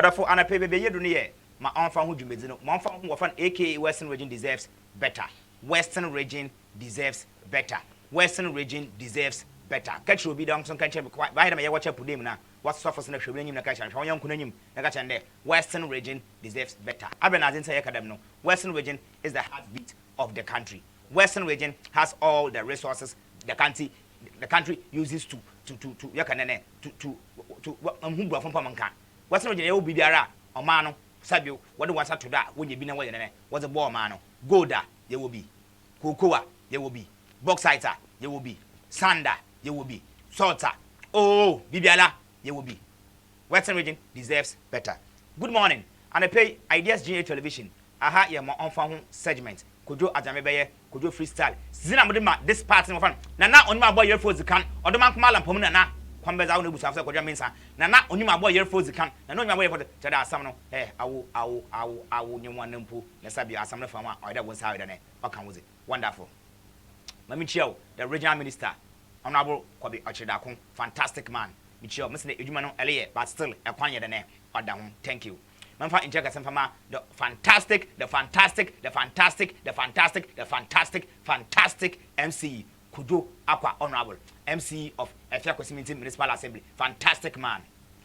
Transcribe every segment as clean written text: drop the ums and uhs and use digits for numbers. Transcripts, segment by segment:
Adafo anape bebe yedu ne ma Ommfa ho dwumedi no ma Ommfa ho wofan aka Western region deserves better. Western region deserves better. Western region deserves better. Catch will be down some catch by the watch up them na what suffers in the showing na catch and young kunim na catch and there. Western region deserves better. Abenazin say academ no. Western region is the heartbeat of the country. Western region has all the resources the country uses to yakanene to humbu from pamanka. Western region will be there omano sabio what the ones to that when you be na way what's a ball mano golda there will be cocoa there will be bauxite there will be sander there will be salter oh bibiala there will be. Western region deserves better. Good morning and I pay Ideas GA television aha ye mo Ommfa segment kojo ajamebeye kojo freestyle zina modema this part no fan na onima boy yerfo zikan odoma nkoma lampom na kwambeza wo nebusa afse kojo mensa na onima boy yerfo zikan na onima boy yerfo tada asam no awo nyemwa nempo na sabi asam no fama oida won sa oida ne okan wozi wonderful. Mami chiao the regional minister honorable Kwabi Ochidakun fantastic man michio mesne edwuma no eleye but still ekwanye de ne oda ho thank you. Manfa injega semfama the fantastic MC Kudo Akwa honorable MC of Efia Community Municipal Assembly fantastic man.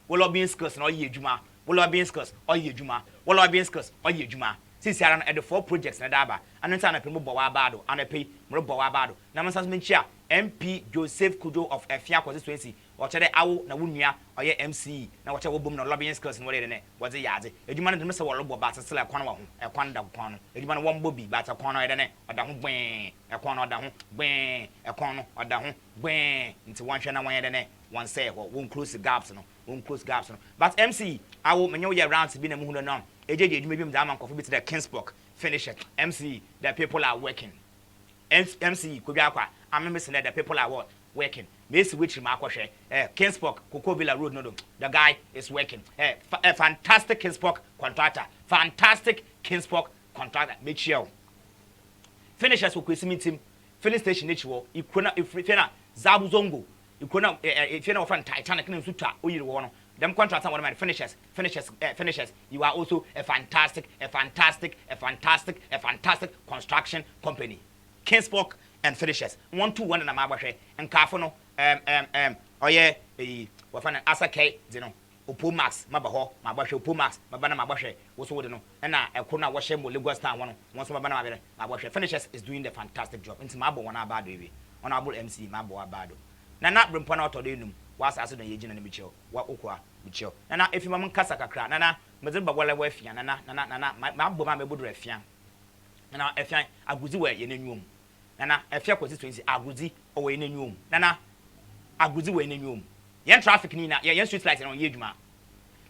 Wo being skills no ye edwuma wo being skills o ye edwuma wo being skills o ye edwuma since yaran at the 4 projects na daba anenta na pemo bowa abado anape mo bowa abado na mansas menchia MP Joseph Kudo of Efia constituency or chede awo na wunua oye MC na wacha wo bom na lobbying skills no wele ne waze yaade edwuma no demse wo lobo ba sesele ekwan wa ho ekwan da kwan no edwuma no wo mbobi ba ta kwan no yede ne oda ho gwen ekwan no oda ho gwen ekwan no oda ho gwen nti wanhwe na wan yede ne wan say won close gaps no but MC awo menye wo ye rounds bi na mu hu no ejeje edwuma bi mu da man kofo bi to the Kingsburg finish it MC the people are working MC ko bi akwa ameme se the people are what working Messi which makwhwe Kingsburg Cocoa Villa Road no the guy is working a fantastic Kingsburg contractor Michio finishers with Kwesimi team filling station echiwo ikona ifena Zabu Zongo ikona ifena ofan Titanic na suta oyiri wo no them contractor one of my finishers you are also a fantastic construction company Kingsburg and finishers 1-2-1 na mabahwe nkafo no oye wafana asake zino Opomax mabaho mabahwe Opomax mabana mabahwe wo so wode no na ekona wo hye mo Lagos town wono won so mabana mabere mabahwe finishers is doing the fantastic job nti mabo wona abado ewe honorable MC mabo abado na brempo na otodo enum wasa aso na yegina na michio wa okwa michio na efima mun kasa kakra na meze bagwala wa afia na mabo ma mebodoro afia na afia aguzi wa ye nanwum na Efia constituency aguzi owo enenwum na aguzi we enenwum yen traffic ni na yen street light na on yedwuma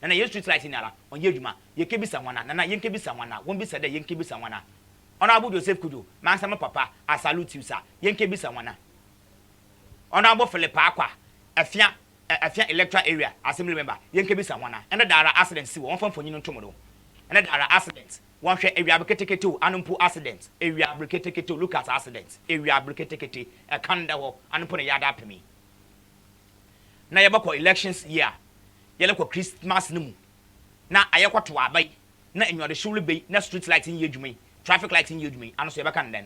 na yen street light ni ala on yedwuma ye kebisa wana na yen kebisa wana won bisa da yen kebisa wana honorable Joseph Kudo man sama papa I salute you sir yen kebisa wana honorable Philip Akwa Efia electoral area assembly member yen kebisa wana and dara accident si won famfonyi no ntomodo and dara accident one share area breketeketo anumpo accident area breketeketo look at accident area breketekete e kanda ho anumpo ne yada apemi na yebako elections year yeleko Christmas nimu na ayekwato abai na enwode shule bei na street light in yedwumi traffic light in yedwumi ano so yebaka nden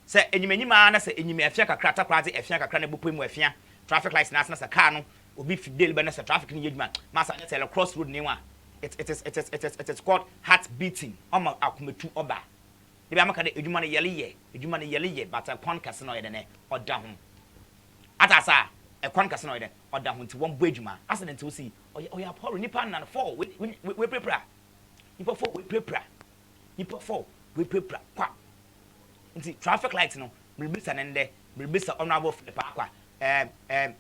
se enyimanyima na se enyime afia kakra takwade afia kakra na bopemu afia traffic lights na sa car no obi fidel be na se traffic in yedwuma masa na tele cross road niwa it is called heart beating oma akumetu oba ebi amaka de edwuma ne yele ye but akwan kase no yede ne oda ho atasa ekwan kase no yede oda ho nti won bo edwuma accident wo si oya Paul nipa na 4 we prepare nipa 4 we prepare kwa nti traffic light no mribisa nende mribisa honorable Philip Akwa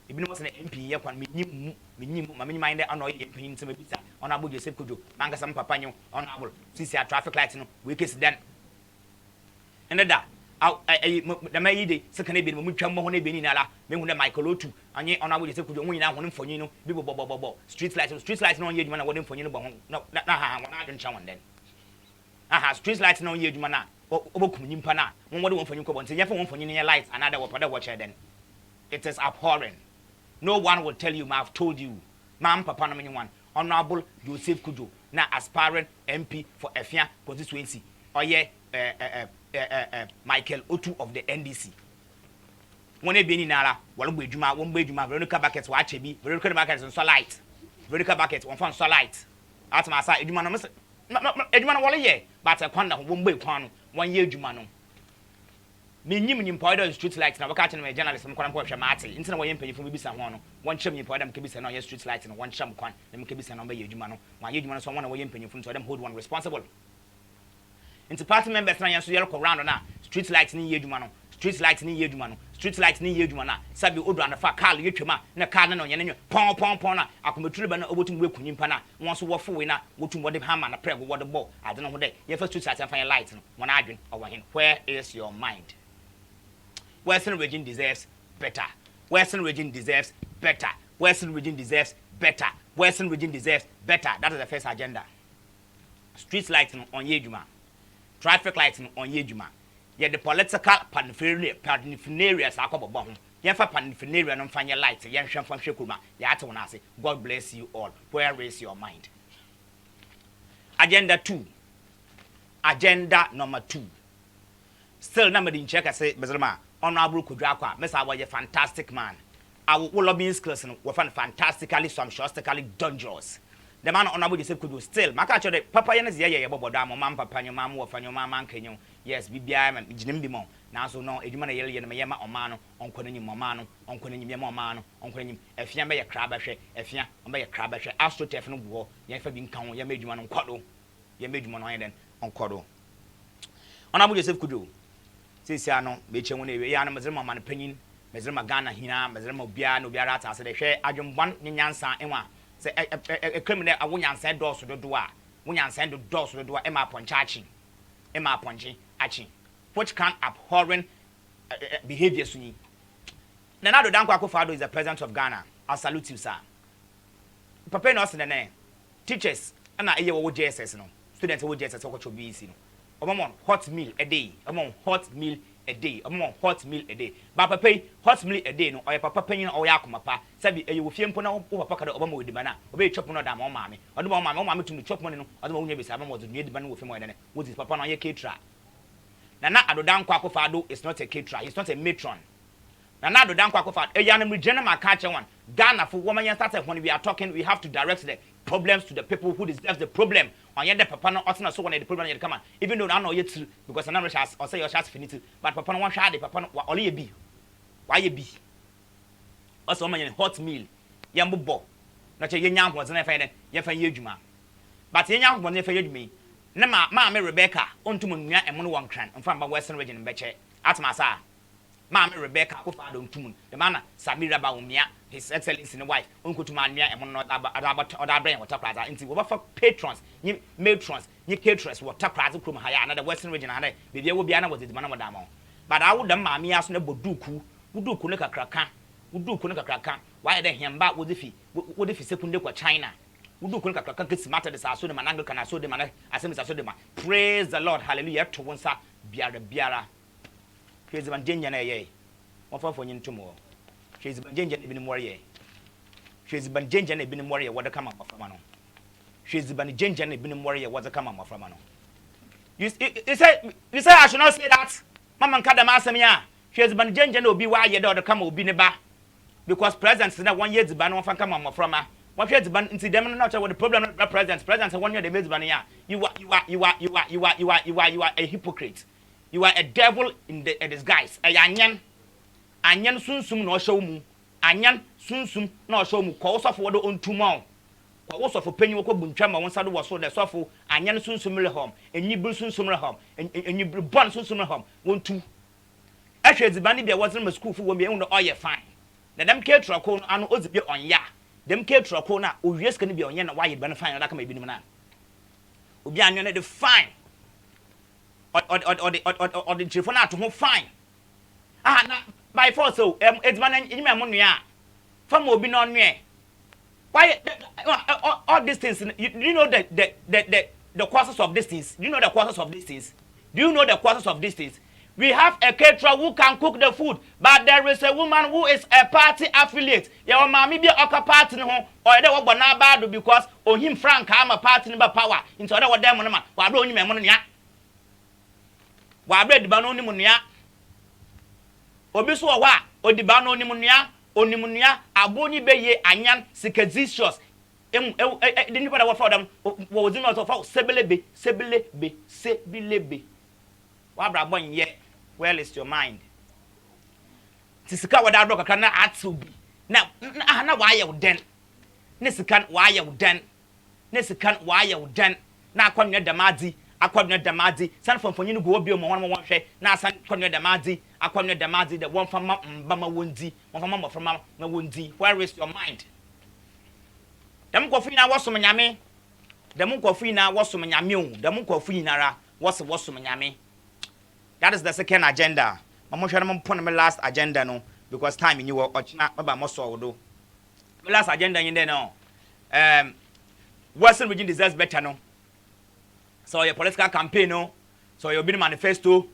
ibinu mo se MP ye kwan menyim ma menyima inde ano ye MP ntse mabisa honorable Joseph Kudo manga sam papa nyu honorable sisi a traffic light no we case then eneda da mayi de sekane bi mu twam ho na be ni nala me hu na Michael Otu anye honorable Joseph Kudo nwunyina ho mfonyin no bi bobobobo street light no ye djuma na wode mfonyin no bo ho na ha wona adwen cha won den street light no ye djuma na obokum nyimpa na won wode mfonyin ko bo nte ye fa mfonyin ye light another wopada watch then it is abhorrent. No one will tell you, I've told you. Mam papa no one. Honorable Joseph Kujo na aspiring MP for Efia constituency oye Michael Otu of the NDC one be ni nara won gbe edwuma Veronica Bucket wa chebi Veronica Bucket so light Veronica Bucket won fan so light atma sa edwuma no edwuma no wole ye but kwanda won gbe kwan no won ye edwuma no me nyim powder street light na waka me journalist me kwan ko hwe mate nti na wo ye mpanyifo bi bisa ho no won chem nyim powder me kebisa na ye street light no won chem kwan na me kebisa na wo be ye edwuma no won ye edwuma no so won na wo ye mpanyifo so them hold one responsible into party members na yenso yel ko round na street light ni ye edwuma no street light ni ye edwuma no street light ni ye edwuma na sabi odu na fa car ye twema na car na onye ne pon na akometuru ba na obotum we kunyimpa na won so wo fo we na wotum wo de hammer na preg wo de ball ade no ho de ye fa street light and fa light no won adwen owo hin where is your mind? Western region deserves better. Western region deserves better. Western region deserves better. Western region deserves better. That is the first agenda. Street lighting on Yejuma. Traffic lighting on Yejuma. Yet the political paraphernalia are called bomb. Yenfa paraphernalia no find your light. Yen shan from Shekuma. Yato na say, God bless you all. Where is your mind? Agenda 2. Agenda number 2. Still number in check I say, Bezalma. Honorable Kudrakwa, Mr. Was a fantastic man. Our lobbying skills were fantastically, sumptuously dangerous. The man Honorable Joseph Kudu still, Makacho, Papa Yanas, yeah, Bobodam, Mam, Papa, your mamma, or your mamma, can you? Yes, BBI and Jim Bimon. Now, so no, Edmund Yellian, Mayama, or Mano, on Conin Momano, on Conin Yamano, on Conin, if you may a crabashe, if you may a crabashe, Astro Tefan war, you have been count, you made you on Codo, you made you on Codo. Honorable Joseph Kudu. Sisi ano meche woni we ya na mezrema man panyin mezrema Ghana hina mezrema bia no bia rata se de hwe adwomban nyansa enwa se criminal awonyansa doso dodo a wonyansa doso dodo a ema ponchi achi which can abhorrent behavior sunyi Nana Danko Akufo-Addo is the president of Ghana. I salute you, sir. Papa no se ne teachers na eye wo JSS no students wo JSS wo ko BC no omon hot meal a day hot meal a day hot meal a day ba papa hot meal a day no oya papa panyin o ya akomapa sabi eye wo fie mpo na wo papa kada obama odi bana obe chop no da ma o maame odo ma o maame tumi chop money no odo ma wonya besa ba mo do edi bana wo fie mo ene wo dis papa no ye caterer Nana Danko Akufo-Addo is not a caterer, he's not a matron. Nana Danko Akufo-Addo eyanam region ma ka che one Ghana for woman started when we are talking we have to direct the problems to the people who deserve the problem. On the papa no otina so one the problem you come on. Even though I know yet because I know shas or say your shas finito but papa no one shade the papa no only be. Why you be? Also man hot meal. Yambo bo. Na che yenya ho zena fa den ye fa yedwuma. But yenya ho ne fa yedwuma. Na ma me Rebecca ontum nua emo no won kran. Mfa mba Western region mbeche. Atma sa. Ma me Rebecca Akufo-Addo ontum. The man Samira ba umia His Excellency and wife, Uncle to Mania and other brain water plaza into over patrons, you matrons, you caterers, water plaza from Haya, another Western region, and the Obiana was the Manamodamo. But I would damn me ask no Boduku, who do Kunaka Kraka, who do Kunaka Kraka, why they him back with if he seconded China, who do Kunaka Kraka matter the Sasudam and Anglican, I saw them and I said, praise the Lord, hallelujah, to one sa Biara. Praise the Vanjanian, what for you tomorrow. She's been ginger even warrior. She's been ginger and been warrior. What a come up from Mano. She's been ginger and been warrior. What's a come up from Mano. You say I should not say that. Mamma Kadamasamia. She has been ginger and be why your daughter come will be nearby. Because presents in that 1 year's ban of come up from her. What she has been in them not what the problem of presents. Presents 1 year the miss bania. You are a hypocrite. You are a devil in a disguise. A yanyan. Anyan sunsum no show mu anyan sunsum no show mu ko so for do ontumon ko so for panyi ko buntwa ma won sado wo so de so for anyan sunsum le hom enyi bru sunsum le hom enyi bru bon sunsum le hom wontu ahwe dzibani bia wo zema school fu wo me no oye fine na dem ketra ko no anu ozibi onya dem ketra ko na owie ska ne bia onye na wa ye ban fine da kama ebinim na obi anyo na de fine or the telephone at home fine na by force so it's man in my money from obi no nwe why all these things you know the causes of these things do you know the causes of these things We have a caterer who can cook the food, but there is a woman who is a party affiliate. Your mommy be a party no or they were na bad because on him Frank am a party number power into other them man. Wa bro only money ya. Wa bread ba no ni munia. Obi so wa odi ba no ni munia, onimunia aboni be ye anyan sikazicious. The new part for them was not of sebelebe. Wabra boy ye. Where is your mind? Tisika wada rock kana atubi. Now why you den? Nesikan why you den? Nesikan why you den? Na kwanya damadi, akwanya damadi. San from you go obi mo one hwe. Na san kwanya damadi, akwanya damadi the one from mama wondi, one from mama from mama wondi. Where is your mind? Dem kofi na wosom nyame. Dem kofi na wosom nyame o. Dem kofi nara wosom nyame. That is the second agenda. I'm sure I'm putting my last agenda no because time in you were about most do. My last agenda in there now. Western region deserves better no. So your political campaign no. So your big manifesto.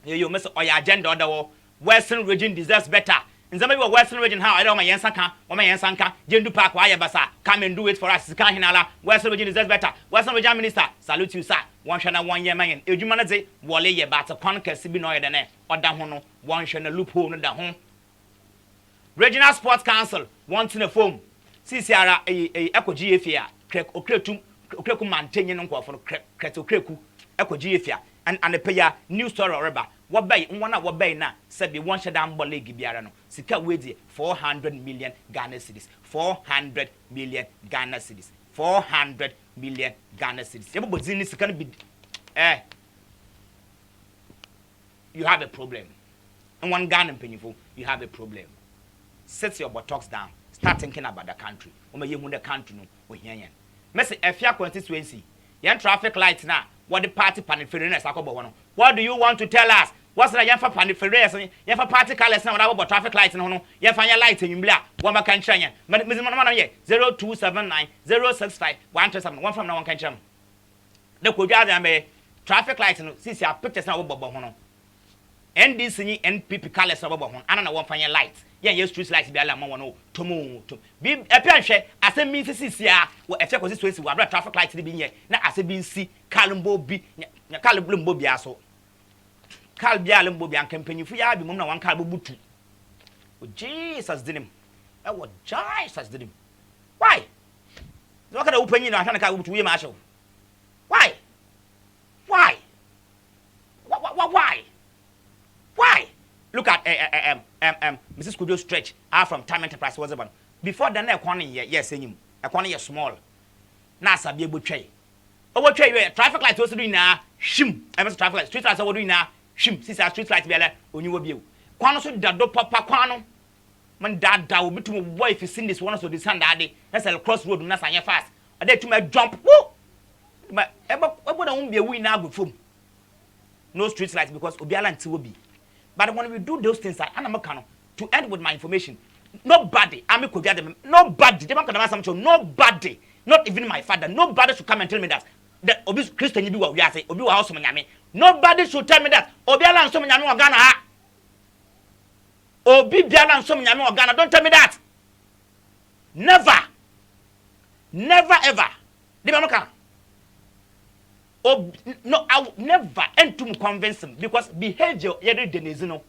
You miss or your agenda other Western region deserves better. In some of Western region, how I don't my Yansanka, or my Yansanka, Jendu Park, why basa, come and do it for us. Hinala, Western region deserves better. Western region minister, salute you, sir. One shana 1 year man. If you manage Wale ye bat a conquer Sibino than or Dahono, one shana loophole in the home. Regional Sports Council, once in a foam. CCR a Eco GFA, Crek or Cretum, Creku Mantainian for Creto Creku, Eco GFA, and a payer new story or rubber. What bay one what bay na said be one shadam bole gibiarano. Sika wedi 400 million Ghana cedis. 400 million Ghana cedis. 400 million Ghana cedis. Everybody is going to be you have a problem. And one Ghana people, you have a problem. Set your buttocks down. Start thinking about the country. You the country no we hear. Messi Efia constituency. Yan traffic lights now. What the party paniferians are. What do you want to tell us? What's the young for paniferians? You have party colors now about traffic lights no. You have your lights in black. One back and China. But Miss Manamana 0279 065 127. One from now one can chum. The Kuja traffic lights and see your pictures now about Bohono. NDC NPP colors about Bohon. I don't know one from your lights. Yeah, street lights be ala mo to be a pension as a means CCR or a check this way to traffic lights be here. Now as a BC Calumbo be Calumbo biaso. Calbialumbo and company for ya be mona one calbutu. Jesus did him. That was Jesus did him. Why? Look at the opening on Hanaka to Marshall. Why? Why? Why? Look at Mrs. Kudo stretch out from Time Enterprise was about before the next one year, yes, him a corner small. Nasa be able to tray. Over tray traffic lights also doing now, shim. I must traffic light street lights over doing now, shim. Since our street lights be like when you will be. Quano so dado papa quano. Man dad will be to my wife is seen this one so this hand daddy. That's a crossroad and that's fast. A day to my jump. Woo! But ever won't be a win now with foam. No street lights because Obialan will be. But when we do those things, to end with my information, nobody, nobody, not even my father, nobody should come and tell me that Obi Christian you be what we are saying, Obi house manyame. Nobody should tell me that Obi Alan so manyame or Ghana. Obi Bialan so manyame or Ghana. Don't tell me that. Never ever. Oh no, I will never end to convince him because behavior yet denizino.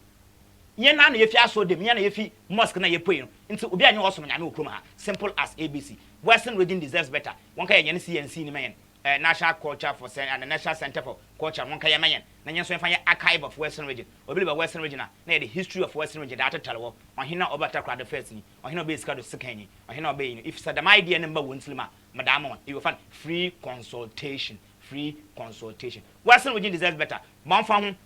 Yen na ye fi aso dem, yen na ye fi mosque na ye pray. Into obi anyo oso nyame okrom ha. Simple as ABC. Western region deserves better. One ka yen CNC ni man. National Culture for and the National Center for Culture. One ka yen man. Na yen so fa archive of Western region. Obi ba Western region na the history of Western region that tell wo. On hina obata kra the first ni. On hina be ska do second ni. On hina be if sadam idea number 1 slima. Madam you will find free consultation. Free consultation. Western region deserves better. Man from